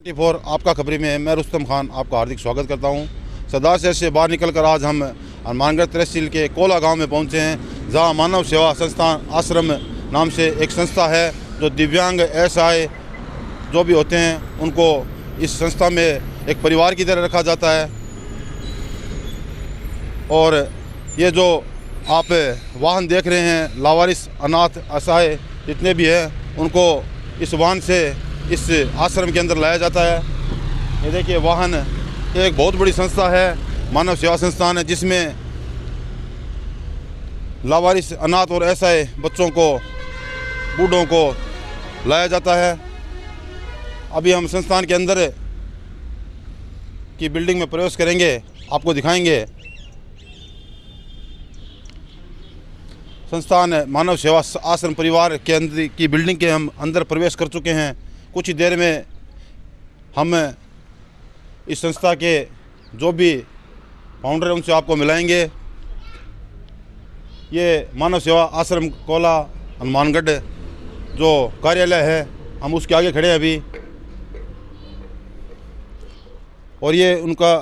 24 आपका खबरी में मैं रुस्तम खान आपका हार्दिक स्वागत करता हूं। सरदार शहर से बाहर निकलकर आज हम हनुमानगढ़ तहसील के कोला गांव में पहुंचे हैं, जहां मानव सेवा संस्थान आश्रम नाम से एक संस्था है जो दिव्यांग असहाय जो भी होते हैं उनको इस संस्था में एक परिवार की तरह रखा जाता है। और ये जो आप वाहन देख रहे हैं, लावारिस अनाथ असहाय जितने भी हैं उनको इस वाहन से इस आश्रम के अंदर लाया जाता है। ये देखिए वाहन एक बहुत बड़ी संस्था है, मानव सेवा संस्थान है, जिसमें लावारिस अनाथ और असहाय बच्चों को, बूढ़ों को लाया जाता है। अभी हम संस्थान के अंदर की बिल्डिंग में प्रवेश करेंगे, आपको दिखाएंगे। संस्थान मानव सेवा आश्रम परिवार के अंदर की बिल्डिंग के हम अंदर प्रवेश कर चुके हैं। कुछ ही देर में हम इस संस्था के जो भी फाउंडर हैं उनसे आपको मिलाएंगे। ये मानव सेवा आश्रम कोला हनुमानगढ़ जो कार्यालय है, हम उसके आगे खड़े हैं अभी। और ये उनका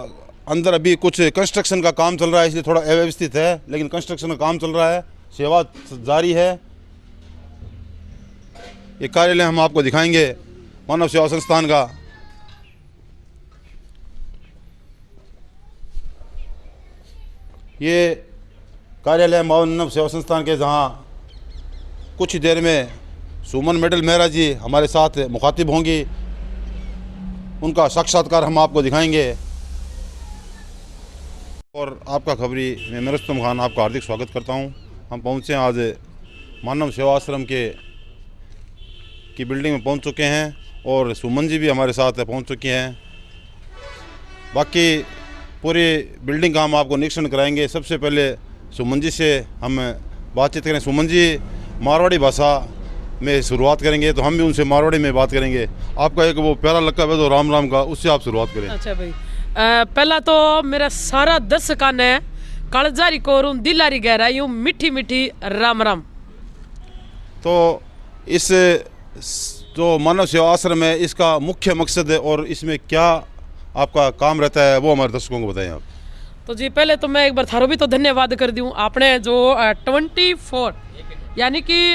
अंदर अभी कुछ कंस्ट्रक्शन का काम चल रहा है, इसलिए थोड़ा अव्यवस्थित है, लेकिन कंस्ट्रक्शन का काम चल रहा है, सेवा जारी है। ये कार्यालय हम आपको दिखाएंगे मानव सेवा संस्थान का। ये कार्यालय मानव सेवा संस्थान के, जहाँ कुछ ही देर में सुमन मेडल मेहरा जी हमारे साथ मुखातिब होंगी, उनका साक्षात्कार हम आपको दिखाएंगे। और आपका खबरी में मैं रुस्तम खान आपका हार्दिक स्वागत करता हूँ। हम पहुँचे आज मानव सेवा आश्रम की बिल्डिंग में पहुँच चुके हैं और सुमन जी भी हमारे साथ पहुँच चुकी हैं। बाकी पूरी बिल्डिंग का हम आपको निरीक्षण कराएंगे। सबसे पहले सुमन जी से हम बातचीत करें। सुमन जी मारवाड़ी भाषा में शुरुआत करेंगे, तो हम भी उनसे मारवाड़ी में बात करेंगे। आपका एक वो प्यारा लक़ब है तो राम राम का, उससे आप शुरुआत करें। अच्छा भाई, पहला तो मेरा सारा दर्शकों ने कालजारी को दिलारी गहराई मीठी मीठी राम राम। तो इस जो मानव सेवा आश्रम है, इसका मुख्य मकसद है और इसमें क्या आपका काम रहता है, वो हमारे दर्शकों को बताएं आप। तो जी पहले तो मैं एक बार थारो भी तो धन्यवाद कर दूं, आपने जो 24 यानी कि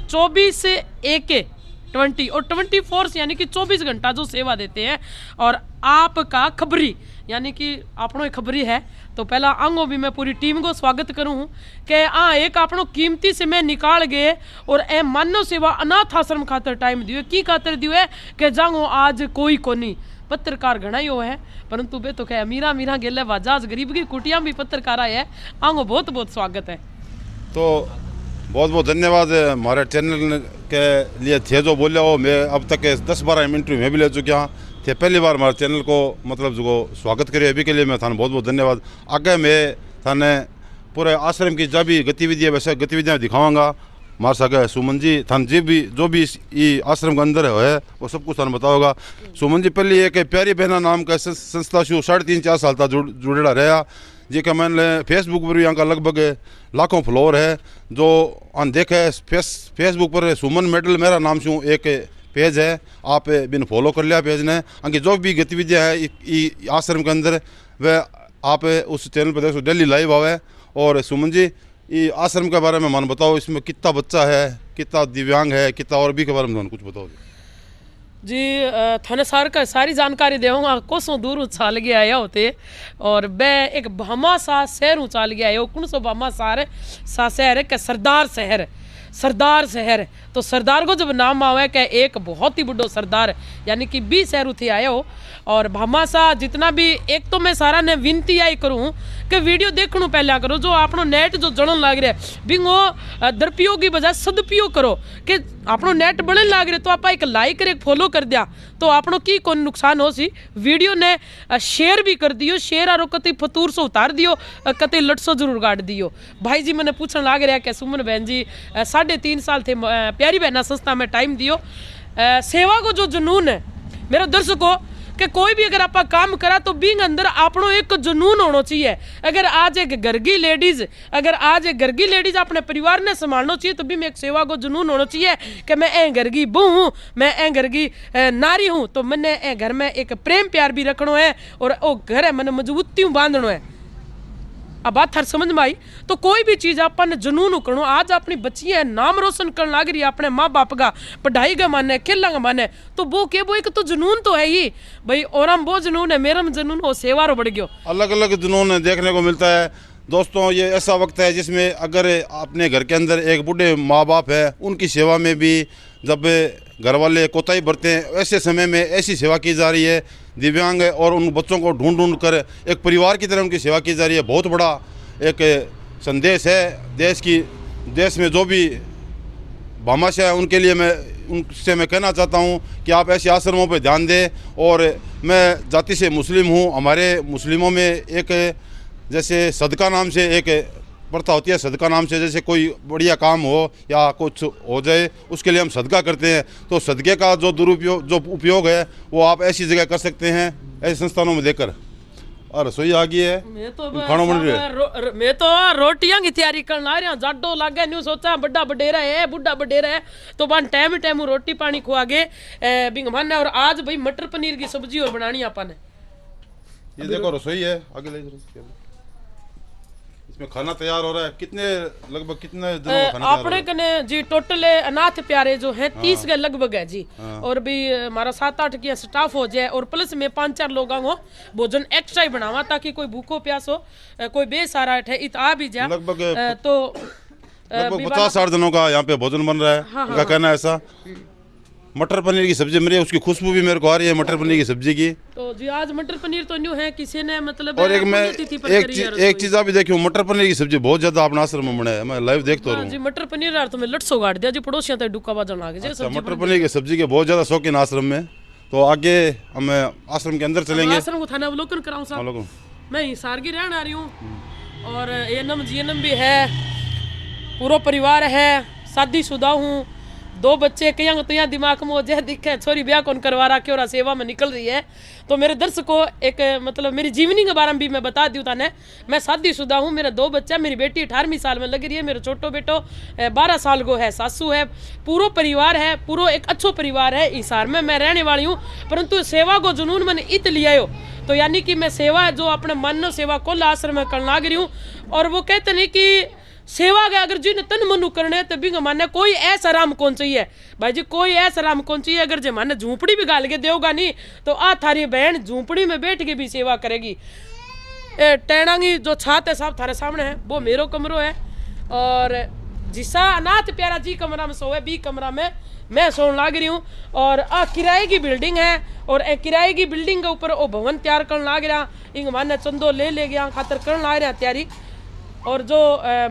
24 से 1 20 और 24 यानी कि 24 घंटा जो सेवा देते हैं। और आपका खबरी यानी कि आपनो खबरी है, तो पहला आंगो भी मैं पूरी टीम को स्वागत करूँ कि एक आपनो कीमती समय निकाल गए और ए मानव सेवा अनाथ आश्रम खातर टाइम दियो की खातर दियो है कि जांगो आज कोई कोनी पत्रकार घना ही हो है, परंतु बे तो कह अमीरा मीरा गेले वाजाज गरीब की कुटिया भी पत्रकार आए है। आंगो बहुत बहुत स्वागत है। तो बहुत बहुत धन्यवाद हमारे चैनल के लिए थे जो बोले हो। मैं अब तक 10-12 इंटरव्यू में भी ले चुके हाँ थे, पहली बार हमारे चैनल को मतलब जो स्वागत करिए, अभी के लिए मैं थाने बहुत बहुत धन्यवाद। आगे मैं थाने पूरे आश्रम की जब भी गतिविधियाँ वैसे गतिविधियाँ दिखाऊंगा। हमारे साथ सुमन जी थान जी भी जो भी इस आश्रम के अंदर है वो सब कुछ थाने बताओगा। सुमन जी पहले एक प्यारी बहना नाम का संस्था शू 3.5-4 साल तक जुड़ेला रहा, जी का मैंने फेसबुक पर भी यहाँ का लगभग लाखों फॉलोअर है। जो अन देखे फेसबुक पर सुमन मेडल मेरा नाम से एक पेज है, आप बिन फॉलो कर लिया पेज ने। आगे जो भी गतिविधियाँ है आश्रम के अंदर वह आप उस चैनल पर देखो, डेली लाइव आवे। और सुमन जी ये आश्रम के बारे में मन बताओ, इसमें कितना बच्चा है, कितना दिव्यांग है, कितना और भी के बारे में कुछ बताओ जी। थाने सारी जानकारी देऊँगा। कोसों दूर उछाल के आया होते और मैं एक भामा सा शहर उछाल के आया। कौन सो भामा सा शहर है? सरदार शहर। तो सरदार को जब नाम आवे क्या एक बहुत ही बड़ो सरदार यानी कि 20 शहर उठे आए हो। और भामासा जितना भी, एक तो मैं सारा ने विनती आई करूँ कि वीडियो देखने पहला करो, जो आपनो नेट जो जलन लग रहा है बिंगो दुरुपयोग की बजाय सदुपयोग करो कि आपनो नेट बढ़ने लग रहे तो आप एक लाइक एक फॉलो कर दिया तो आपनो की कोई नुकसान हो सी। वीडियो ने शेयर भी कर दियो, शेयर आरो कति फतूर से उतार दियो, कति लट सो जरूर गाड़ दियो। भाई जी मैंने पूछने लग रहा कि सुमन बहन जी 3.5 साल थे प्यारी बहना संस्था में टाइम दियो। सेवा को जो जुनून है मेरे दर्शकों, कि कोई भी अगर आप काम करा तो बींग अंदर आपनो एक जुनून होना चाहिए। अगर आज एक घर की लेडीज अपने परिवार ने संभालना चाहिए तो भी मैं एक सेवा को जुनून होना चाहिए कि मैं ए घर की बहू हूँ, मैं ए घर की नारी हूँ, तो मैंने ए घर में एक प्रेम प्यार भी रखना है और वो घर है मैंने मजबूती बांधना है। अब बात हर समझ में आई। तो कोई भी चीज अपन जुनून करो। आज अपनी बच्ची है नाम रोशन करने लग रही है अपने माँ बाप का, पढ़ाई का माने, खेलने का माने, तो वो एक तो जुनून तो है ही भाई। और हम वो जुनून है, मेरा जुनून हो सेवा रो बढ़ गयो। अलग अलग जुनून देखने को मिलता है दोस्तों। ये ऐसा वक्त है जिसमें अगर अपने घर के अंदर एक बूढ़े माँ बाप है, उनकी सेवा में भी जब घर वाले कोताही बरते हैं, ऐसे समय में ऐसी सेवा की जा रही है। दिव्यांग और उन बच्चों को ढूंढ कर एक परिवार की तरह उनकी सेवा की जा रही है। बहुत बड़ा एक संदेश है देश में जो भी भामाशाह है उनके लिए। उनसे मैं कहना चाहता हूँ कि आप ऐसे आश्रमों पर ध्यान दें। और मैं जाति से मुस्लिम हूँ। हमारे मुस्लिमों में एक जैसे सदका नाम से एक प्रथा होती है। सदका नाम से जैसे कोई बढ़िया काम हो या कुछ हो जाए उसके लिए हम सदका करते हैं। तो सदके का जो उपयोग है वो आप ऐसी जगह कर सकते हैं, ऐसे संस्थानों में देकर। और रसोई आ गई है, खाना बन रही है। मैं तो रोटियां की तैयारी करना आ रहा। जाडो लागे न्यू सोचा बड़ा बडेरा है, बुढ़ा बडेरा है, तो बन टाइम टाइम रोटी पानी खुआ गे बिंग मन। और आज भाई मटर पनीर की सब्जी और बनानी अपन। ये देखो रसोई है, आगे ले जाओ। इसमें खाना तैयार हो रहा है। लगभग कितने दिनों का खाना अपने कने जी टोटल अनाथ प्यारे जो है 30 के लगभग है जी। और भी हमारा 7-8 की स्टाफ हो जाए और प्लस में 5-4 लोगों को भोजन एक्स्ट्रा ही बनावा ताकि कोई भूखो प्यास हो, कोई बेसहारा है आ भी जाए। लगभग तो 50-60 दिनों का यहाँ पे भोजन बन रहा है। उनका कहना ऐसा। मटर पनीर की सब्जी मेरी, उसकी खुशबू भी मेरे को आ रही है मटर पनीर की सब्जी की। तो जी आज मटर पनीर तो न्यू है, किसी ने मतलब। और एक चीज आप देखियो, मटर पनीर की सब्जी बहुत ज्यादा अपना आश्रम में बना है। मैं लाइव देखता हूँ जी। मटर पनीर यार तुम्हें लटसो गाड़ दिया जी, पड़ोसियों तक डुक्का बाजन आ गए। मटर पनीर की सब्जी के बहुत ज्यादा शौकीन आश्रम में। तो आगे हम आश्रम के अंदर चलेंगे। आश्रम को थाना अवलोकन कराऊं साहब। मैं हिसार की रहने आ रही हूँ और एनम जीएनएम भी है, पूरा परिवार है, शादीशुदा हूँ, 2 बच्चे। कहीं तो यहाँ दिमाग में जय दिखे छोरी ब्याह कौन करवा रहा क्यों सेवा में निकल रही है। तो मेरे दर्शकों एक मतलब मेरी जीवनी के बारे में भी मैं बता दूँ ताने। मैं शादीशुदा हूँ, मेरे 2 बच्चे, मेरी बेटी 18वीं साल में लग रही है, मेरा छोटो बेटो 12 साल को है, सासू है, पूरा परिवार है, पूरा एक अच्छो परिवार है। हिसार में मैं रहने वाली हूँ, परंतु सेवा को जुनून मैंने इत लिया हो। तो यानी कि मैं सेवा जो अपने मन सेवा को आश्रम में करना लग रही हूँ। और वो कहते नहीं कि सेवा के अगर जिन तन मनु करने तो भी माने कोई ऐसा राम कौन चाहिए भाई जी, कोई ऐसा राम कौन चाहिए। अगर जे माने झूंपड़ी भी गाल के देगा नहीं तो आ थारी बहन झूंपड़ी में बैठ के भी सेवा करेगी। टैणांगी जो छात है साहब थारे सामने है, वो मेरो कमरो है। और जिसा अनाथ प्यारा जी कमरा में सोए, बी कमरा में मैं सोने लग रही हूँ। और किराए की बिल्डिंग है और किराए की बिल्डिंग के ऊपर वो भवन तैयार करने लग रहा। इंग माने चंदो ले गया खातर करने लग रहा तैयारी। और जो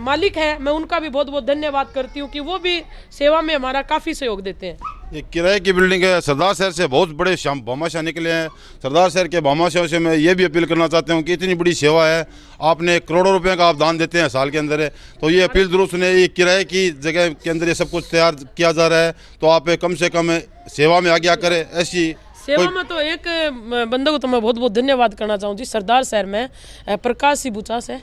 मालिक है मैं उनका भी बहुत बहुत धन्यवाद करती हूँ कि वो भी सेवा में हमारा काफ़ी सहयोग देते हैं। ये किराए की बिल्डिंग है। सरदार शहर से बहुत बड़े भामाशाह निकले हैं। सरदार शहर के भामाशाह से मैं ये भी अपील करना चाहता हूँ कि इतनी बड़ी सेवा है, आपने करोड़ों रुपए का आप दान देते हैं साल के अंदर है, तो ये अपील जरूर सुने। ये किराए की जगह के अंदर ये सब कुछ तैयार किया जा रहा है, तो आप कम से कम सेवा में आगे करें। ऐसी सेवा में तो एक बंदे को तो मैं बहुत बहुत धन्यवाद करना चाहूँ जी। सरदार शहर में प्रकाश जी बुचा से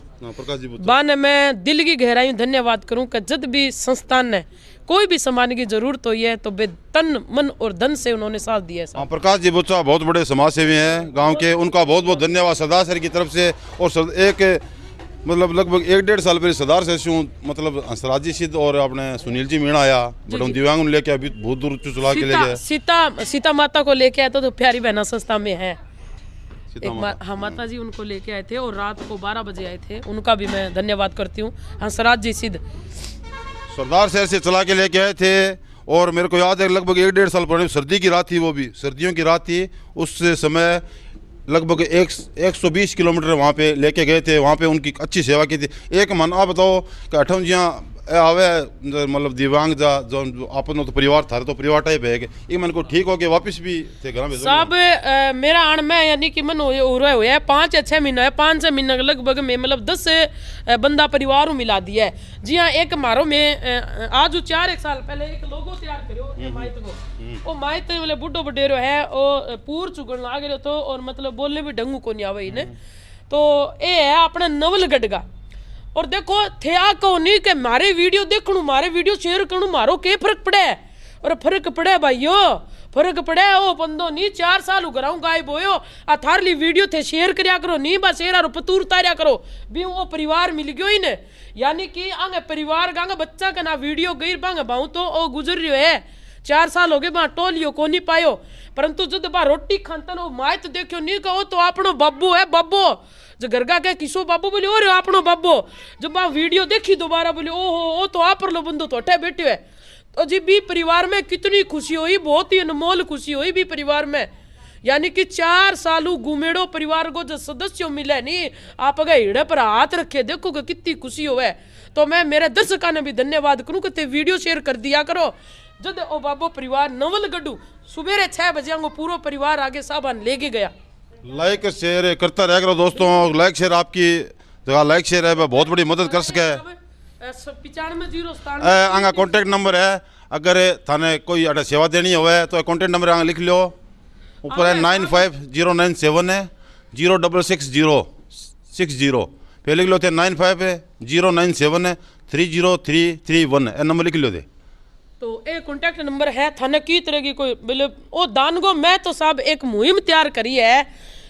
बाने मैं दिल की गहराई धन्यवाद करूँ कि जब भी संस्थान ने कोई भी सामान की जरूरत हुई है तो बे तन मन और धन से उन्होंने साथ दिया है। प्रकाश जी बुचा बहुत बड़े समाज सेवी हैं गांव के, उनका बहुत बहुत धन्यवाद सरदार शहर की तरफ से। और एक मतलब लगभग 1-1.5 साल पहले सरदार से मतलब हंसराज जी सिद्ध और अपने सुनील जी मीणा आया, बट हम दिव्यांग लेके अभी बहुत दूर चला के ले गए। सीता माता को लेके आए तो प्यारी बहना संस्था में है हाँ माता जी उनको लेके आए थे और रात को 12 बजे आए थे, उनका भी मैं धन्यवाद करती हूँ। हंसराज जी सिद्ध सरदार शहर से चला के लेके आए थे। और मेरे को याद है लगभग 1-1.5 साल पहले सर्दी की रात थी, वो भी सर्दियों की रात थी। उस समय लगभग 120 किलोमीटर वहाँ पे लेके गए थे, वहाँ पे उनकी अच्छी सेवा की थी। एक मन आप बताओ कि 8 जियाँ आवे मतलब दिव्यांग जा जो अपन तो परिवार था तो परिवार टाइप है ये मन को ठीक हो के वापस भी थे घर में सब मेरा आण में यानी कि मन हो रहा है 5 या 6 महीना है 5-6 महीना लगभग में मतलब 10 बंदा परिवार मिला दिया है जी हाँ। एक मारो में आज 4-1 साल पहले एक लोगो तैयार करो माइट को ओ माइते मतलब बुड्ढो बडेरो है ओ पूर चुगण लाग रहे तो और मतलब बोलने भी ढंगू को नहीं आवे इन्हें। तो ये है अपना नवलगढ़ का। और देखो थे आ कहो नहीं कि मारे वीडियो देखणु मारे वीडियो शेयर करूँ मारो के फर्क पड़े। और फर्क पड़े भाइयों फर्क पड़े। ओ बंदो नहीं 4 साल उगराऊं गायब होयो आ थारली वीडियो थे शेयर करया करो नहीं बस शेयर और पतूर तारिया करो भी वो परिवार मिल गयो ही ने। यानी कि आगे परिवार गांगे बच्चा का ना वीडियो गई बांगे बाऊ तो ओ गुजर रही है 4 साल हो गए बा टोलियो को नहीं पायो। परंतु जब बा रोटी खानतन ओ माय तो देखियो नहीं कहो तो आपनो बाबू है बाबू जो गरगा के किसो बाबू बोले और आपनो बाबू जब बा वीडियो देखी दोबारा बोले ओहो ओ तो आप लो बंदो तो अठे बैठे है। तो जी भी परिवार में कितनी खुशी हुई बहुत ही अनमोल खुशी हुई भी परिवार में। यानी कि 4 सालू घूमेड़ो परिवार को जो सदस्य मिले नहीं आप अगर हिड़े पर हाथ रखे देखो कि कितनी खुशी होवे। तो मैं मेरे दर्शकों ने भी धन्यवाद करूं कि ते वीडियो शेयर कर दिया करो। जब ओ बाबो परिवार नवलगढ़ सुबेरे 6 बजे वो पूरा परिवार आगे साबान लेके गया। लाइक शेयर करता रह करो दोस्तों। लाइक शेयर आपकी जगह लाइक शेयर है बहुत बड़ी मदद कर सके। 9507 आंगा कॉन्टेक्ट नंबर है अगर थाने कोई अटे सेवा देनी होवे तो कॉन्टेक्ट नंबर आंगा लिख लो ऊपर है 95097 है 066060 फिर लिख लो थे 950997 है 30331 है नंबर लिख लो थे। तो एक कॉन्टेक्ट नंबर है थाने की तरह की कोई बोले ओ दान गो मैं तो साहब एक मुहिम तैयार करी है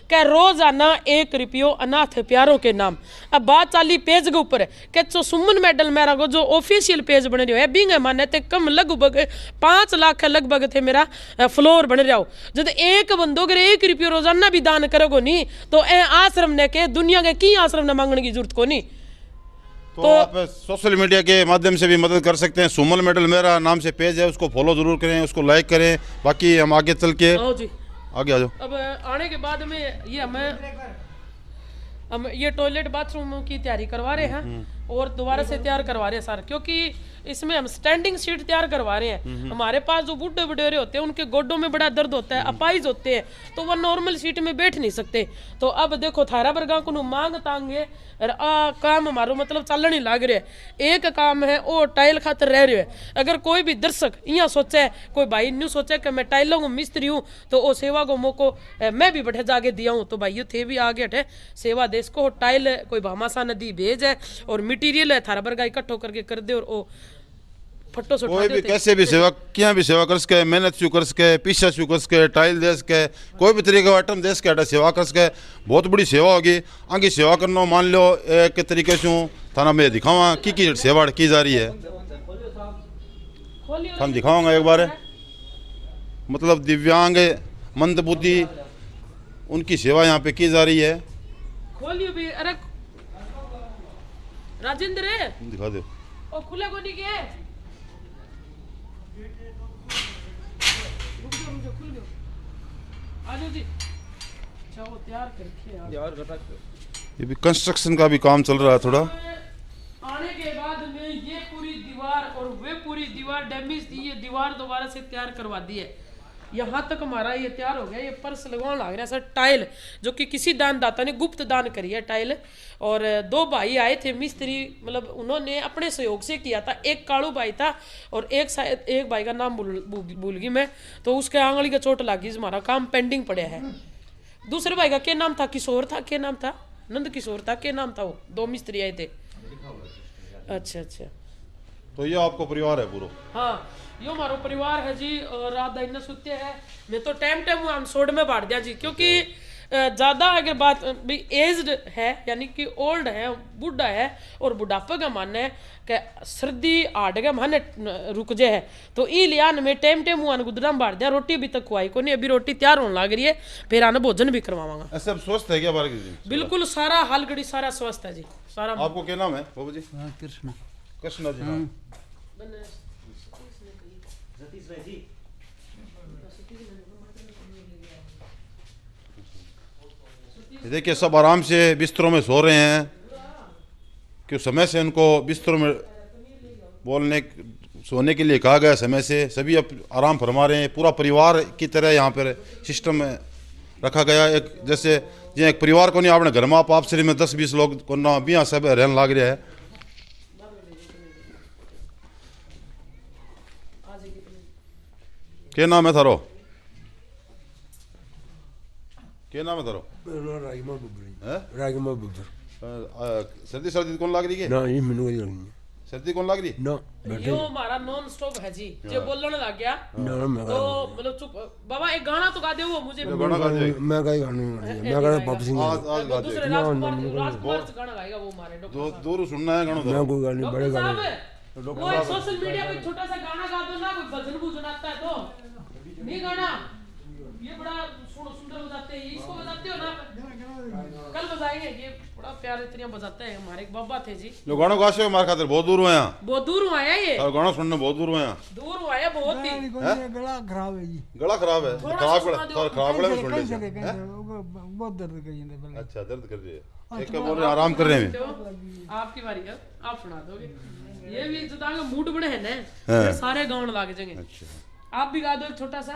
कि रोजाना 1 रुपयो अनाथ प्यारों के नाम। अब बात चाली पेज के ऊपर है कि जो सुमन मेडल मेरा को जो ऑफिशियल पेज बन रहा है बिंगे माने ते कम लगभग 5 लाख लगभग थे मेरा फ्लोर बन रहा हो। जब एक बंदो अगर 1 रुपयो रोजाना भी दान करोगे नहीं तो ए आश्रम ने के दुनिया के की आश्रम ने मांगने की जरूरत को नहीं। तो आप सोशल मीडिया के माध्यम से भी मदद कर सकते हैं। सुमन मेडल मेरा नाम से पेज है उसको फॉलो जरूर करें उसको लाइक करें। बाकी हम आगे चल के आओ जी आगे आ जाओ। अब आने के बाद में ये हम ये टॉयलेट बाथरूम की तैयारी करवा रहे हैं और दोबारा से तैयार करवा रहे हैं सर क्योंकि इसमें हम स्टैंडिंग सीट तैयार करवा रहे हैं। हमारे पास जो बूढ़े वडेरे होते हैं उनके गोडों में बड़ा दर्द होता है अपाइज होते हैं तो वह नॉर्मल सीट में बैठ नहीं सकते। तो अब देखो थारा बरगा को मांग तांगे काम हमारो मतलब चलन ही लाग रहा है। एक काम है वो टाइल खातर रह रहे है। अगर कोई भी दर्शक यहाँ सोचे कोई भाई न्यू सोचे कि मैं टाइलों को मिस्त्री हूँ तो वो सेवा को मौको मैं भी बैठे जाके दिया हूँ तो भाई थे भी आगे हटे सेवा देश को टाइल कोई भामासा नदी भेज है और मटीरियल है थारा बरगा इकट्ठो करके कर दे और वो फट्टो से कोई भी कैसे भी सेवा क्या भी सेवा कर सके मेहनत शू कर सके पीछा शू कर सके टाइल दे सके कोई भी तरीके का आइटम दे सके अटा सेवा कर सके बहुत बड़ी सेवा होगी। आगे सेवा करना मान लो एक तरीके से थाना में दिखावा की सेवा की जा रही है हम दिखाऊंगा एक बार। मतलब दिव्यांग मंदबुद्धि उनकी सेवा यहाँ पे की जा रही है। खोलियो भी अरे राजेंद्र दिखा दो ओ खुला को नहीं के खुल गयो आजो जी चाहो तैयार करके ये भी कंस्ट्रक्शन का भी काम चल रहा है थोड़ा। आने के बाद में ये पूरी दीवार और वे पूरी दीवार डैमेज थी ये दीवार दोबारा से तैयार करवा दी है। यहाँ तक हमारा ये तैयार हो गया। ये पर्स लगवाना लग रहा है सर टाइल जो कि किसी दानदाता ने गुप्त दान करी है टाइल। और 2 भाई आए थे मिस्त्री मतलब उन्होंने अपने सहयोग से किया था। एक कालू भाई था और एक शायद एक भाई का नाम भूल गई मैं तो उसके आंगली का चोट लगी हमारा काम पेंडिंग पड़ा है। दूसरे भाई का क्या नाम था किशोर था क्या नाम था नंद किशोर था क्या नाम था वो 2 मिस्त्री आए थे। अच्छा अच्छा तो ये आपको परिवार है पूरा। हाँ यो हमारो परिवार है जी और रात दिन सुते है। मैं तो टाइम हम सोड में बांट दिया जी क्योंकि ज़्यादा अगर बात भी एज्ड है यानी कि ओल्ड है बूढ़ा है और बुढ़ापे का मानना है कि सर्दी आड़ के माने रुक जाए है तो ई लिया मैं टाइम मुआन गुदरा में बांट दिया। रोटी अभी तक खुआई को नहीं अभी रोटी तैयार होने लग रही है फिर आने भोजन भी करवाऊंगा। ऐसे अब स्वस्थ है क्या बार जी? बिल्कुल सारा हालगड़ी सारा स्वस्थ है जी सारा। आपको क्या नाम है बाबू जी? कृष्णा कृष्णा जी। देखिए सब आराम से बिस्तरों में सो रहे हैं क्यों समय से उनको बिस्तरों में सोने के लिए कहा गया समय से। सभी अब आराम फरमा रहे हैं पूरा परिवार की तरह यहाँ पर सिस्टम में रखा गया। एक जैसे जो एक परिवार को नहीं आपने घर में आप श्री में 10-20 लोग को ना भी यहाँ सब रहने लग रहा है। क्या नाम है थारो? क्या नाम है थारो? रागिमा बब्बर हैं? रागिमा बब्बर सर्दी सर्दी कौन लग रही है? ना ये मैनू कोई लगनी सर्दी कौन लग रही? ना यो हमारा नॉन स्टॉप है जी, जो बोलने लग गया ना मैं तो मतलब चुप। बाबा एक गाना तो गा दे वो मुझे। गाना गा दे। मैं गाई गाने मैं गा पप सिंह आज आज गा दे। दूसरे राजकुमार से गाना गाएगा वो हमारे दो डॉक्टर दूर सुनना है गाना मैं तो। कोई गाने बड़े साहब। गाने वो एक सोशल मीडिया पे छोटा सा गाना गा दो ना, कोई भजन भूजन आता है तो नहीं गाना। ये बड़ा सुंदर बजाते हैं, इसको बजाते हो ना? कल बजाएंगे, ये बड़ा प्यारे तरीके बजाते हैं। हमारे एक बाबा थे जी, लो गाना गासे हो हमारे खातिर बहुत दूर हुए हैं। बहुत दूर हुआ है ये, और गाना सुनने बहुत दूर हुए हैं। दूर हुआ है बहुत ही। गला खराब है जी, गला खराब है। थोड़ा खराब सा गला सुना दो। थोड़ा खराब गला में सुन कैसे ले। कैसे बहुत दर्द कर जाते पहले। अच्छा दर्द कर रही है। एक का बोल रहे आराम कर रहे हैं। आपकी बारी है, आप सुना दोगे। ये भी जुटांगे मूड बड़े हैं ना, हाँ। फिर सारे गाउन लाग जाएंगे। अच्छा आप भी गा दो एक छोटा सा।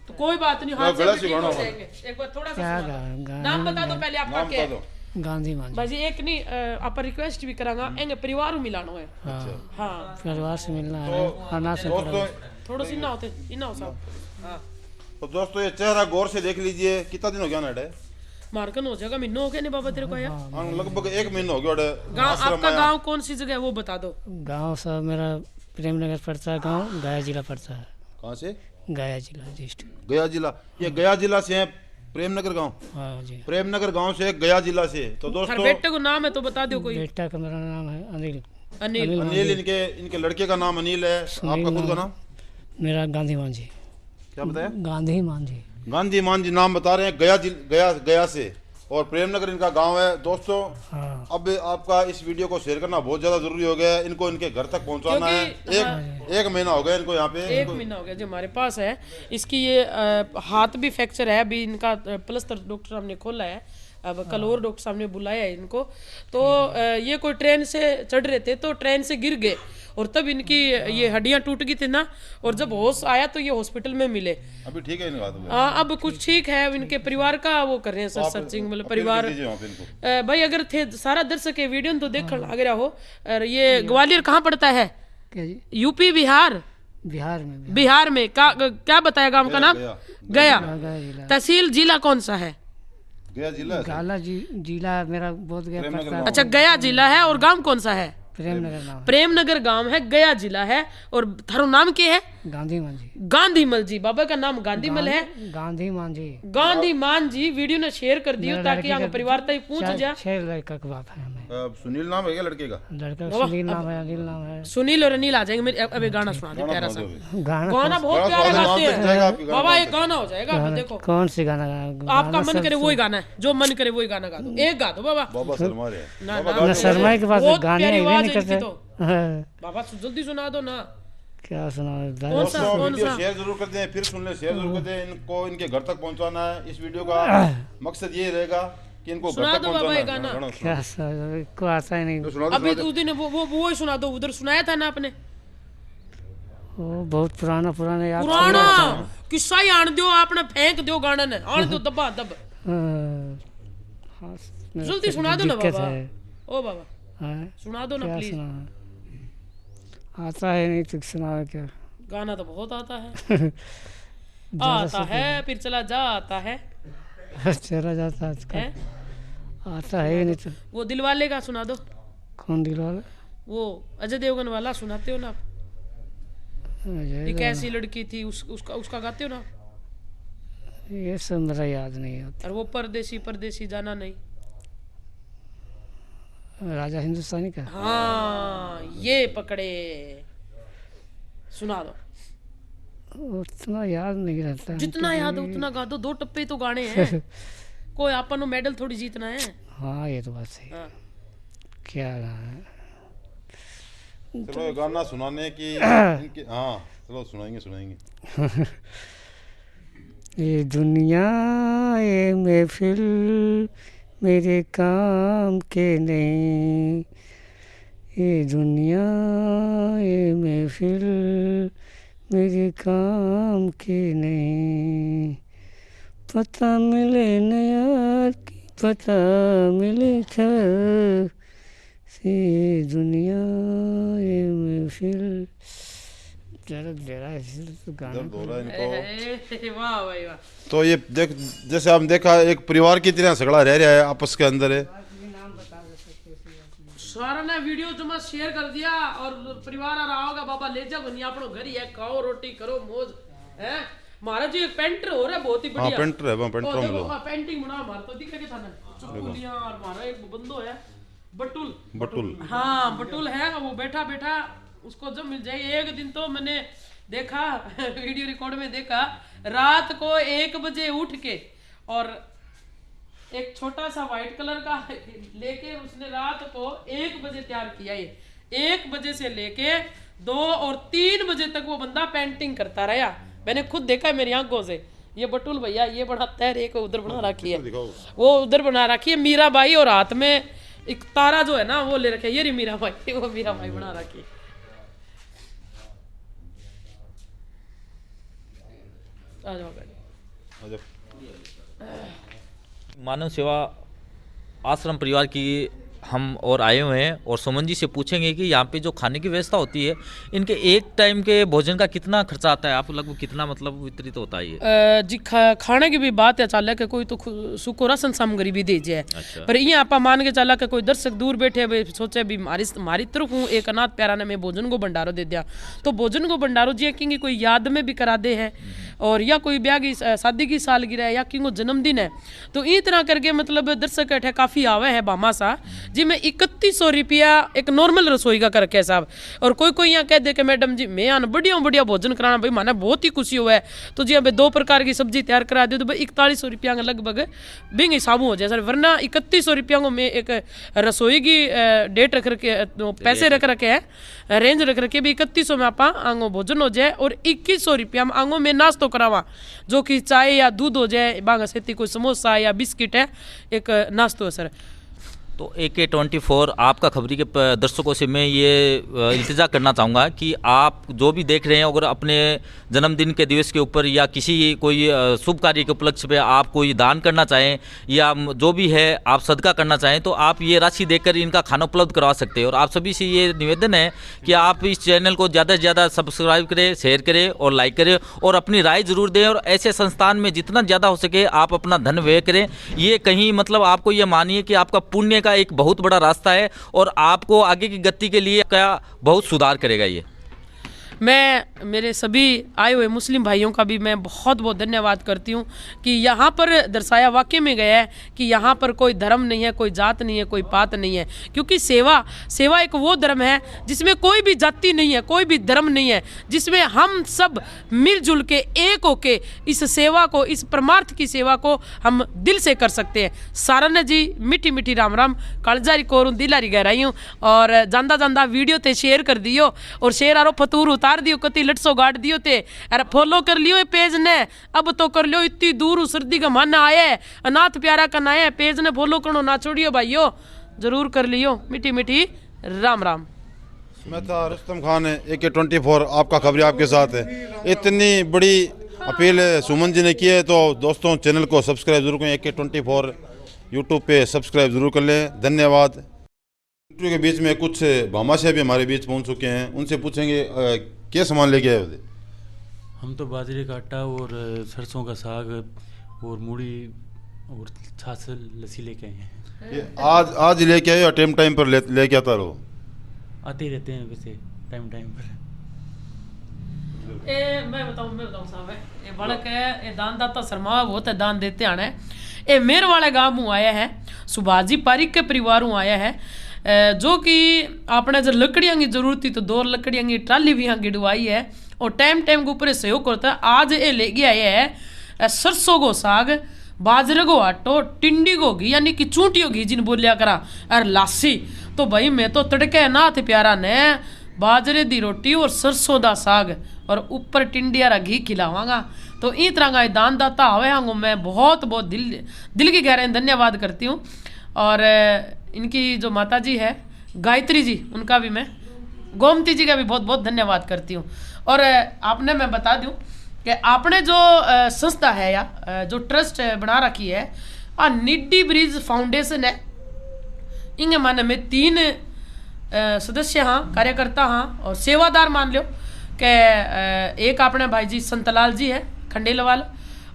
तो कोई बात नहीं, हाथ गला से से भी ठीक गाना हो होगा। जाएंगे। एक बार थोड़ा सा क्या सुना दो। गा- नाम बता दो पहले आपका नाम क्या बता है। दो। गांधी मान भाजी एक नहीं आप रिक्वेस्ट भी करांगा, एंगे परिवार मिलानो है। हाँ हाँ परिवार से मिलना है खाना से दोस्तों थोड़ा सा इन्ना होते इन्ना हो साहब। हाँ तो दोस्तों ये चेहरा गौर से देख लीजिए। कितना दिन हो गया ना डे? मार्कन हो जाएगा, महीनों हो गया नहीं बाबा तेरे को यार। लगभग 1 महीना हो गया डे। गाँव आपका गाँव कौन सी जगह है वो बता दो। गांव सब मेरा प्रेमनगर पड़ता है, गांव गया जिला पड़ता है। कहाँ से? गया जिला डिस्ट्रिक्ट। गया जिला। ये गया जिला से है प्रेमनगर गांव। हाँ जी। प्रेमनगर गांव से गया जिला से। तो हर दोस्तों बेटे को नाम है तो बता दो कोई। बेटा का मेरा नाम है अनिल। अनिल। अनिल इनके लड़के का नाम अनिल है। आपका खुद का नाम मेरा गांधी मान जी। क्या बताया? गांधी मान जी। गांधी मान जी नाम बता रहे हैं। गया से और प्रेमनगर इनका गांव है। दोस्तों हाँ अब आपका इस वीडियो को शेयर करना बहुत ज्यादा जरूरी हो गया है। इनको इनके घर तक पहुंचाना है। क्योंकि एक महीना हो गया इनको यहाँ पे। एक महीना हो गया जो हमारे पास है। इसकी ये हाथ भी फ्रैक्चर है, अभी इनका प्लस्तर डॉक्टर साहब ने खोला है। अब कल और डॉक्टर साहब ने बुलाया है इनको। तो ये कोई ट्रेन से चढ़ रहे थे तो ट्रेन से गिर गए और तब इनकी ये हड्डियां टूट गई थी ना, और जब होश आया तो ये हॉस्पिटल में मिले। अभी ठीक है इनका तो। हाँ अब कुछ ठीक है। इनके परिवार का वो कर रहे हैं सर सर्चिंग, मतलब परिवार। दीजिए वहाँ पे इनको। भाई अगर थे सारा दर्शक के वीडियो तो देख लग रहा हो। और ये ग्वालियर कहाँ पड़ता है? क्या जी? यूपी बिहार? बिहार में भी। बिहार में क्या बताया गांव का नाम? गया। गया जिला। तहसील जिला कौन सा है? गया जिला है। गाला जिला मेरा बहुत गया प्रेमनगर पड़ता है। अच्छा गया जिला है। और गांव कौन सा है? प्रेमनगर नाम प्रेमनगर गांव है, गया जिला है। और थारो नाम क्या है? गांधी मान जी। गांधीमल जी। बाबा का नाम गांधीमल है। गांधी मान जी। गांधी मान जी वीडियो ने शेयर कर दियो मेरा ताकि लड़की आगे का परिवार तक पहुंच जा। 6 लड़का का बाप है हमें। सुनील नाम है क्या लड़के का? लड़का सुनील नाम है, अनिल नाम है। सुनील और अनिल आ जाएंगे मेरे। अब एक गाना सुना दे प्यारा सा। गाना गाना बहुत प्यारा गाना गाते बन जाएगा आपकी हैं गाना बाबा। एक गाना हो जाएगा अब देखो। कौन सी गाना आपका मन करे वही गाना है, जो मन करे वही गाना गा दो। एक गा दो बाबा। बाबा शर्मा रे। ना ना शर्मा के पास बहुत गाने प्यारी ही आवाज नहीं है इनकी करते। तो। बाबा जल्दी सुना दो ना। क्या सुना? कौन सा दोस्तों कौन वीडियो सा? शेयर जरूर कर दें। फिर सुन ले, शेयर जरूर कर दें। इनको इनके घर तक पहुंचाना है। इस वीडियो का मकसद ये रहेगा कि इनको घर सुना तक दो बाबा पहुंचाना ये है। गाना। गाना क्या को आता ही नहीं। सुना दो, अभी सुना दो। उस दिन वो ही सुना दो, उधर सुनाया था ना आपने। वो बहुत पुराना याद। पुराना किस्सा ही आन दो, आपने फेंक दो गाना ने, आन दो दबा दब। हाँ, मेरा जल्दी तो सुना दो ना दिक्कत बाबा। है। ओ बाबा हाँ, सुना दो ना क्या प्लीज। सुना? आता है नहीं तो सुना क्या? गाना तो बहुत आता है। आता है फिर चला जाता है। चला जाता है आजकल। हैं? आता है ही नहीं तो। वो दिलवाले का सुना दो। कौन दिल वाला? वो अजय देवगन वाला सुनाते हो ना आप? अजय एक ऐसी लड़की थी उसका गाते हो ना? ये सब मेरा याद नहीं होता। और वो परदेसी परदेसी जाना नहीं। राजा हिंदुस्तानी का। हाँ ये पकड़े। सुना दो। उतना याद नहीं रहता। जितना याद है उतना गा दो। 2 टप्पे तो गाने हैं। कोई अपन मेडल थोड़ी जीतना है। हाँ ये तो बात सही है। हाँ। क्या गाना है? चलो ये गाना सुनाने की इनकी। हाँ चलो सुनाएंगे। ये दुनिया ये महफिल मेरे काम के नहीं। ये दुनिया ये महफिल मेरे काम के नहीं। पता मिले न यार की पता मिले खैर से। दुनिया ये महफिल दर्द दे रहा है इसलिए तो गाना दर्द हो रहा है इनको। वाह भाई वाह। तो ये देख, जैसे आपने देखा एक परिवार की तरह झगड़ा रह रहा है आपस के अंदर है। सारा ने वीडियो जो मैं शेयर कर दिया और परिवार आ रहा होगा, बाबा ले जाओ नहीं अपनो घर ही है, खाओ रोटी करो मौज है। महाराज जी एक पेंटर हो रहा है बहुत ही हाँ बढ़िया। पेंटर है, पेंटर हम लोग। पेंटिंग बना हमारा तो दिखेगा थाने चुटकुलियां। और हमारा एक बंदो है बटुल, बटुल। हाँ बटुल है, वो बैठा बैठा उसको जब मिल जाए। एक दिन तो मैंने देखा वीडियो रिकॉर्ड में देखा, रात को 1 बजे उठ के और एक छोटा सा व्हाइट कलर का लेके उसने रात को 1 बजे तैयार किया। ये 1 बजे से लेके 2 और 3 बजे तक वो बंदा पेंटिंग करता रहा। मैंने खुद देखा है मेरी आंखों से। ये बटुल भैया ये बनाता है, एक उधर बना रखी है, वो उधर बना रखी है मीरा बाई, और हाथ में एक तारा जो है ना वो ले रखे है। ये रही मीरा बाई, वो मीरा बाई बना रखी है। आ जाओ मानव सेवा आश्रम परिवार की हम और आए हुए हैं, और सुमन जी से पूछेंगे कि यहाँ पे जो खाने की व्यवस्था होती है, इनके एक टाइम के भोजन का कितना खर्चा आता है, आप लगभग कितना मतलब वितरित होता है ये? जी खाने की भी बात है चाल के कोई तो सुको राशन सामग्री भी दे जाए। अच्छा। पर ये आप मान के चला के कोई दर्शक दूर बैठे भाई सोचे भी हमारी तरफ हूँ एक अनाथ प्यारा ने मैं भोजन को भंडारो दे दिया, तो भोजन को भंडारो जी कि कोई याद में भी करा दे है, और या कोई ब्याह की शादी की सालगिरह है या कि जन्मदिन है, तो इस तरह करके मतलब दर्शक अठे काफ़ी आवे है बामा सा जी। मैं 3100 रुपया एक नॉर्मल रसोई का करके साहब, और कोई यहाँ कह दे कि मैडम जी मैं आना बढ़िया भोजन कराना, भाई माना बहुत ही खुशी हुआ है, तो जी अभी 2 प्रकार की सब्जी तैयार करा दे तो भाई 4100 रुपया का लगभग बिंग हिसाब हो जाए सर। वरना 3100 रुपया को मैं एक रसोई की डेट रख रखे पैसे रख रखे है, रेंज रख रखे भी 3100 में आप आंगो भोजन हो जाए, और 2100 रुपया में आंगो में नाश्तो करावा, जो कि चाय या दूध हो जाए, बांगा सेती कोई समोसा या बिस्किट है, एक नाश्तो है सर। तो AK24 आपका खबरी के दर्शकों से मैं ये इल्तिजा करना चाहूँगा कि आप जो भी देख रहे हैं, अगर अपने जन्मदिन के दिवस के ऊपर या किसी कोई शुभ कार्य के उपलक्ष्य पे आप कोई दान करना चाहें या जो भी है आप सदका करना चाहें, तो आप ये राशि देकर इनका खाना उपलब्ध करवा सकते हैं। और आप सभी से ये निवेदन है कि आप इस चैनल को ज़्यादा से ज़्यादा सब्सक्राइब करें, शेयर करें और लाइक करें, और अपनी राय ज़रूर दें, और ऐसे संस्थान में जितना ज़्यादा हो सके आप अपना धन व्यय करें। ये कहीं मतलब आपको ये मानिए कि आपका पुण्य का एक बहुत बड़ा रास्ता है, और आपको आगे की गति के लिए क्या बहुत सुधार करेगा ये। मैं मेरे सभी आए हुए मुस्लिम भाइयों का भी मैं बहुत बहुत धन्यवाद करती हूँ कि यहाँ पर दर्शाया वाकई में गया है कि यहाँ पर कोई धर्म नहीं है, कोई जात नहीं है, कोई पात नहीं है, क्योंकि सेवा एक वो धर्म है जिसमें कोई भी जाति नहीं है, कोई भी धर्म नहीं है, जिसमें हम सब मिलजुल के एक होके इस सेवा को, इस परमार्थ की सेवा को हम दिल से कर सकते हैं। सारन जी मीठी मीठी राम राम, कालजारी कोरूं दिलारी गहराइयों, और जांदा जांदा वीडियो ते शेयर कर दियो, और शेयर आरो फतूर उतार दियो, कति लटसो गाड़ दियो ते, अरे फॉलो कर लियो ये पेज ने, अब तो कर लियो, इतनी दूर सर्दी का मन आया है, अनाथ प्यारा का नया पेज ने फॉलो करो ना छोड़ियो भाइयों, जरूर कर लियो। मीठी मीठी राम राम। मैं था रुस्तम खान है, AK24 आपका खबरी आपके साथ है। इतनी बड़ी अपील सुमन जी ने की है, तो दोस्तों चैनल को सब्सक्राइब जरूर करें, AK24 यूट्यूब पे सब्सक्राइब जरूर कर लें। धन्यवाद। इंटरव्यू के बीच में कुछ भामाशाह भी हमारे बीच पहुंच चुके हैं, उनसे पूछेंगे क्या सामान लेके आए थे। हम तो बाजरे का आटा और सरसों का साग और मूढ़ी और छाछ लस्सी लेके आए हैं। ये आज लेके आए या टाइम पर लेके आता रहो? आते ही रहते हैं वैसे टाइम पर। मैं बताऊं साहब, ये बड़क है, ये दान दाता शर्मा बहुत है, दान देते आने। ये मेर वाले गांव में आया है, सुभाजी पारिक के परिवार में आया है, जो कि आपने जब लकड़ियाँ की जरूरत थी तो 2 लकड़ियाँ की ट्राली भी यहाँ गिड़वाई है, और टाइम के ऊपर सहयोग करता है। आज ये ले गया है सरसों को साग, बाजरे को आटो, टिंडी को घी यानी कि चूंटियों घी जिन बोलिया करा, और लासी। तो भाई मैं तो तड़के नाथ प्यारा ने बाजरे दी रोटी और सरसों दा साग और ऊपर टिंडी वाला घी खिलावांगा। तो इस तरह का दान दाता आवे हूँ, मैं बहुत बहुत दिल की गहराई धन्यवाद करती हूँ। और इनकी जो माता जी है गायत्री जी, उनका भी मैं, गोमती जी का भी बहुत बहुत धन्यवाद करती हूँ। और आपने मैं बता दूँ कि आपने जो संस्था है या जो ट्रस्ट बना रखी है, निड्डी ब्रिज फाउंडेशन है, इंगे माने में 3 सदस्य हाँ, कार्यकर्ता हाँ और सेवादार मान लो, कि एक अपने भाई जी संतलाल जी है खंडेलवाल,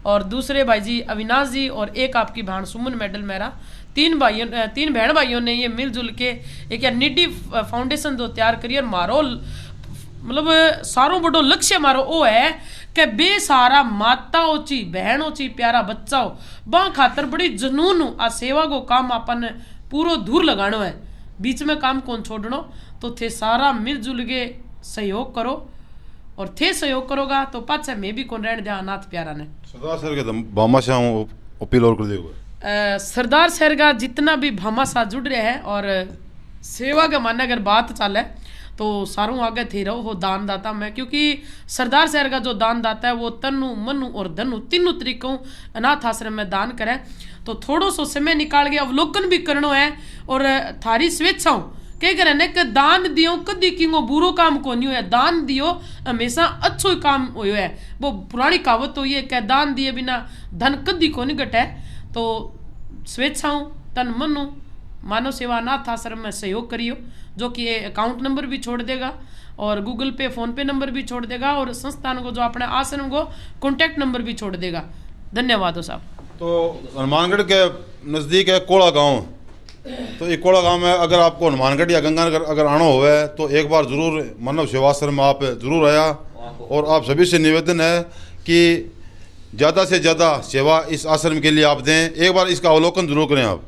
और दूसरे भाई जी अविनाश जी, और एक आपकी भाण सुमन मेडल मेरा। तीन बहन भाइयों ने ये मिलजुल के एक निडी फाउंडेशन जो तैयार करी, और मारो मतलब सारों बड़ो लक्ष्य मारो वो है कि बेसारा माताओं ची बहनों ची प्यारा बच्चा हो बा खातर बड़ी जनून आ सेवा को काम अपन पूरो दूर लगानो है, बीच में काम कौन छोड़नो। तो थे सारा मिलजुल के सहयोग करो, और थे सहयोग करोगा तो पाछे मैं भी कौन रहने दिया अनाथ प्यारा ने। सरदार सर के भामाशाह अपील और कर दियो। सरदार शहर का जितना भी भामाशाह जुड़ रहे हैं और सेवा के माने अगर बात चले तो सारों आगे थे रहो हो दानदाता में, क्योंकि सरदार शहर का जो दानदाता है वो तनु मनु और धनु तीनों तरीकों अनाथ आश्रम में दान करे। तो थोड़ो सो समय निकाल के अवलोकन भी करना है, और थारी स्वेच्छाओं कह करे ने कि दान दियो कदी किंगो बुरो काम को नहीं है, दान दियो हमेशा अच्छो ही काम हो है। वो पुरानी कहावत तो ये कि दान दिए बिना धन कदी को नहीं घटे। तो स्वेच्छाओं तन मनो मानव सेवा अनाथ आश्रम में सहयोग करियो, जो कि अकाउंट नंबर भी छोड़ देगा और गूगल पे फोन पे नंबर भी छोड़ देगा, और संस्थान को जो अपने आश्रम को कॉन्टैक्ट नंबर भी छोड़ देगा। धन्यवाद साहब। तो हनुमानगढ़ के नज़दीक है कोड़ा गांव, तो ये कोड़ा गांव में अगर आपको हनुमानगढ़ या गंगानगर अगर आना हुआ है तो एक बार ज़रूर मानव सेवाश्रम में आप ज़रूर आया, और आप सभी से निवेदन है कि ज़्यादा से ज़्यादा सेवा इस आश्रम के लिए आप दें। एक बार इसका अवलोकन जरूर करें आप।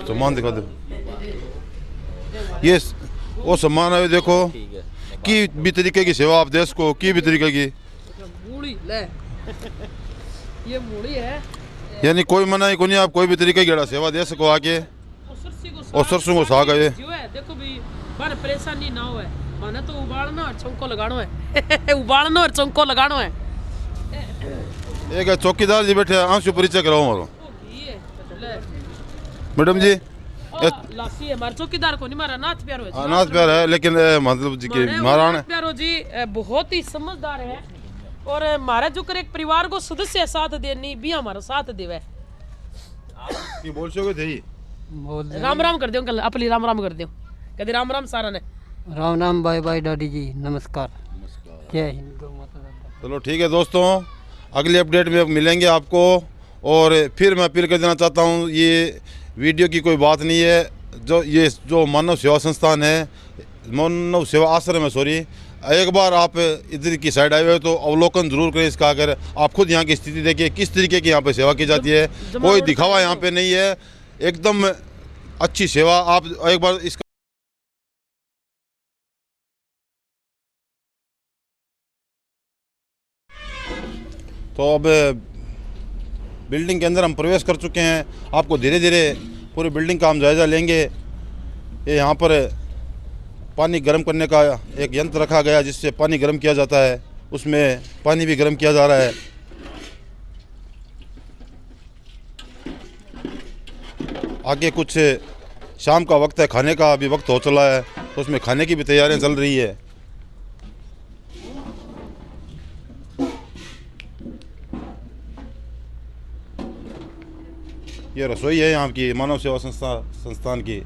सम्मान दिखा दो, ये वो सम्मान है, देखो की भी तरीके की सेवा आप देश को की भी तरीके की मूड़ी ले ये मूड़ी है, यानी कोई मना ही को नहीं, आप कोई भी तरीके की सेवा दे सको आके। और सरसों को साग है, देखो भी बार परेशानी ना हो है, माने तो उबालना और चौंको लगानो है उबालना और चौंको लगानो है। एक चौकीदार जी बैठे, आंसू परिचय कराओ मारो मैडम जी। लासी है हमारे चौकीदार को नहीं, मारा नाथ प्यारो है, अनाथ प्यार है, लेकिन मतलब जी के महाराणा प्यारो जी बहुत ही समझदार है, और हमारा जो कर एक परिवार को सदस्य साथ देनी भी हमारा साथ देवे। की बोल सकोगे थे राम राम कर दो अंकल, अपनी राम राम कर दो, कदे राम राम सारा ने। राम राम बाय बाय दादी जी, नमस्कार, जय हिंद, गौ माता दा। चलो ठीक है दोस्तों, अगली अपडेट में मिलेंगे आपको। और फिर मैं अपील कर देना चाहता हूँ, ये वीडियो की कोई बात नहीं है, जो मानव सेवा संस्थान है, मानव सेवा आश्रम है, सॉरी, एक बार आप इधर की साइड आए हुए तो अवलोकन जरूर करें इसका। अगर आप खुद यहाँ की स्थिति देखिए किस तरीके की यहाँ पे सेवा की जाती है, कोई दिखावा यहाँ पे नहीं है, एकदम अच्छी सेवा। आप एक बार इसका तो अब बिल्डिंग के अंदर हम प्रवेश कर चुके हैं, आपको धीरे धीरे पूरी बिल्डिंग का हम जायज़ा लेंगे। ये यहाँ पर पानी गर्म करने का एक यंत्र रखा गया जिससे पानी गर्म किया जाता है, उसमें पानी भी गर्म किया जा रहा है। आगे कुछ शाम का वक्त है, खाने का अभी वक्त हो चला है, तो उसमें खाने की भी तैयारियां चल रही है। ये रसोई है यहाँ की मानव सेवा संस्थान की।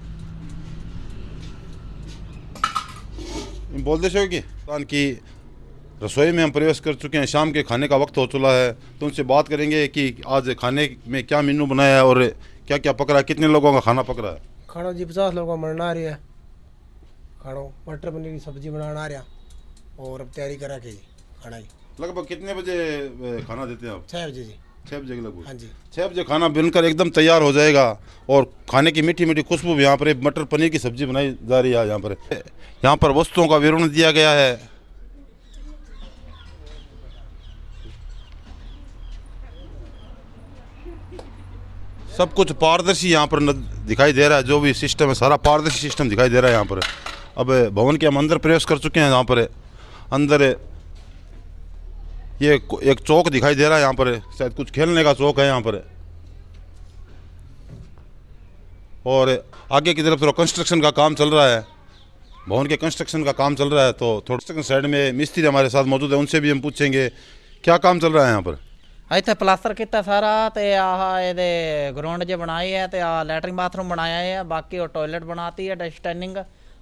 बोल दे सो कि संस्थान की रसोई में हम प्रवेश कर चुके हैं, शाम के खाने का वक्त हो चला है, तो उनसे बात करेंगे कि आज खाने में क्या मेनू बनाया है और क्या क्या पक रहा है, कितने लोगों का खाना पक रहा है। खाना जी 50 लोगों का बनना रहा है, खाना मटर पनीर की सब्जी बनाना रहा, और अब तैयारी करा के खाना ही। लगभग कितने बजे खाना देते हैं आप? 6 बजे जी। 6 बजे के लगभग? हाँ जी, 6 बजे खाना बनकर एकदम तैयार हो जाएगा, और खाने की मीठी मीठी खुशबू भी यहाँ पर मटर पनीर की सब्जी बनाई जा रही है। यहाँ पर वस्तुओं का विवरण दिया गया है। सब कुछ पारदर्शी यहाँ पर दिखाई दे रहा है, जो भी सिस्टम है सारा पारदर्शी सिस्टम दिखाई दे रहा है यहाँ पर। अब भवन के हम अंदर प्रवेश कर चुके हैं, यहाँ पर अंदर ये एक चौक दिखाई दे रहा है, यहाँ पर शायद कुछ खेलने का चौक है यहाँ पर। और आगे की तरफ थोड़ा कंस्ट्रक्शन का काम चल रहा है, भवन के कंस्ट्रक्शन का काम चल रहा है, तो थोड़ा साइड में मिस्त्री हमारे साथ मौजूद है, उनसे भी हम पूछेंगे क्या काम चल रहा है यहाँ पर। ਇੱਥੇ ਪਲਾਸਟਰ ਕੀਤਾ ਸਾਰਾ ਤੇ ਆਹ ਇਹਦੇ ਗਰਾਊਂਡ ਜੇ ਬਣਾਏ ਆ ਤੇ ਆ ਲੈਟਰਿੰਗ ਬਾਥਰੂਮ ਬਣਾਇਆ ਆ ਬਾਕੀ ਉਹ ਟਾਇਲਟ ਬਣਾਤੀ ਹੈ ਡਸਟੈਂਡਿੰਗ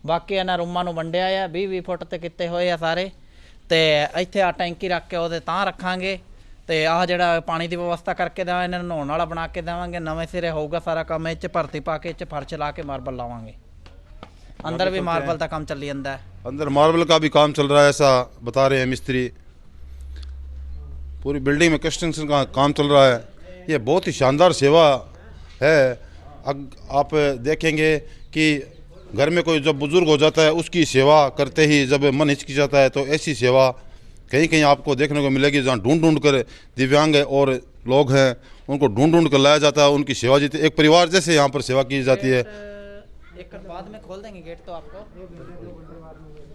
ਬਾਕੀ ਇਹਨਾਂ ਰੂਮਾਂ ਨੂੰ ਵੰਡਿਆ ਆ 20-20 ਫੁੱਟ ਤੇ ਕੀਤੇ ਹੋਏ ਆ ਸਾਰੇ ਤੇ ਇੱਥੇ ਆ ਟੈਂਕੀ ਰੱਖ ਕੇ ਉਹਦੇ ਤਾਂ ਰੱਖਾਂਗੇ ਤੇ ਆਹ ਜਿਹੜਾ ਪਾਣੀ ਦੀ ਵਿਵਸਥਾ ਕਰਕੇ ਦੇਵਾਂ ਇਹਨਾਂ ਨੂੰ ਨਹਾਉਣ ਵਾਲਾ ਬਣਾ ਕੇ ਦੇਵਾਂਗੇ ਨਵੇਂ ਸਿਰੇ ਹੋਊਗਾ ਸਾਰਾ ਕੰਮ ਇਹ 'ਚ ਭਰਤੀ ਪਾ ਕੇ ਇਹ 'ਚ ਫਰਸ਼ ਲਾ ਕੇ ਮਾਰਬਲ ਲਾਵਾਂਗੇ अंदर भी मार्बल का काम चल जाता है अंदर मार्बल का भी काम चल रहा है ऐसा बता रहे हैं मिस्त्री पूरी बिल्डिंग में कंस्ट्रक्शन का काम चल रहा है ये बहुत ही शानदार सेवा है आप देखेंगे कि घर में कोई जब बुज़ुर्ग हो जाता है उसकी सेवा करते ही जब मन हिचकी जाता है तो ऐसी सेवा कहीं कहीं आपको देखने को मिलेगी जहाँ ढूंढ ढूंढ कर दिव्यांग और लोग हैं उनको ढूंढ ढूंढ कर लाया जाता है उनकी सेवा जीती एक परिवार जैसे यहाँ पर सेवा की जाती है एक बाद में खोल देंगे गेट तो आपको